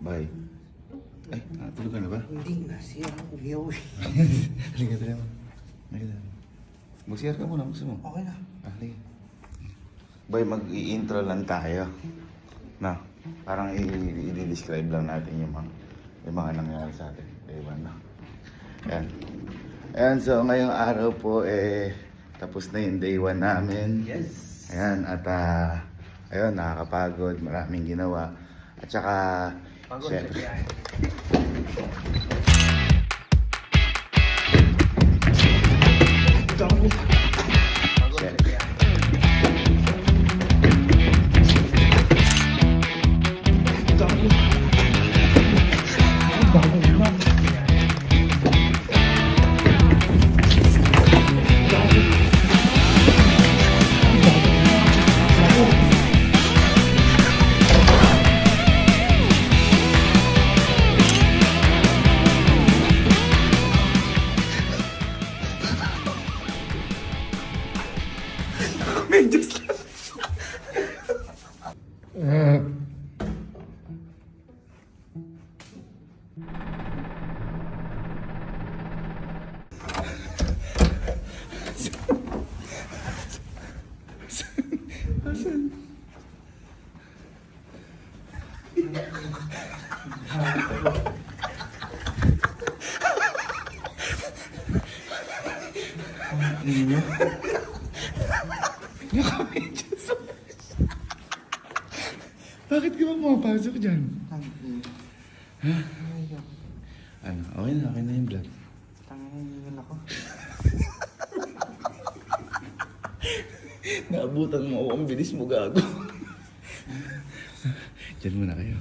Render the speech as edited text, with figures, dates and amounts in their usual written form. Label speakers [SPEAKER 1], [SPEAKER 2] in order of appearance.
[SPEAKER 1] Bye. Ay, tulog ka na ba?
[SPEAKER 2] Hindi na siya umiyaw eh.
[SPEAKER 1] Halika, tala mo. Halika. Mag-CR ka muna, gusto mo?
[SPEAKER 2] Okay na.
[SPEAKER 1] Halika. Boy, mag-i-intro lang tayo. Na, parang i-describe lang natin yung mga nangyari sa atin. Ewan na. Ayan. Ayan, so ngayong araw po, tapos na yung day 1 namin.
[SPEAKER 2] Yes.
[SPEAKER 1] Ayan, at ayun, nakakapagod, maraming ginawa. At saka,
[SPEAKER 2] Pagod
[SPEAKER 1] syempre,
[SPEAKER 2] siya. Gago. Pagod siya. Gago. Gago naman. Gago. Medyo lang. Asan? Ano? Bakit ka ba pumapasok dyan? Ha? Ano? Okay na yung vlog. Tangin ako.
[SPEAKER 1] Naabutan mo ako, ang bilis mo gago. Diyan muna kayo.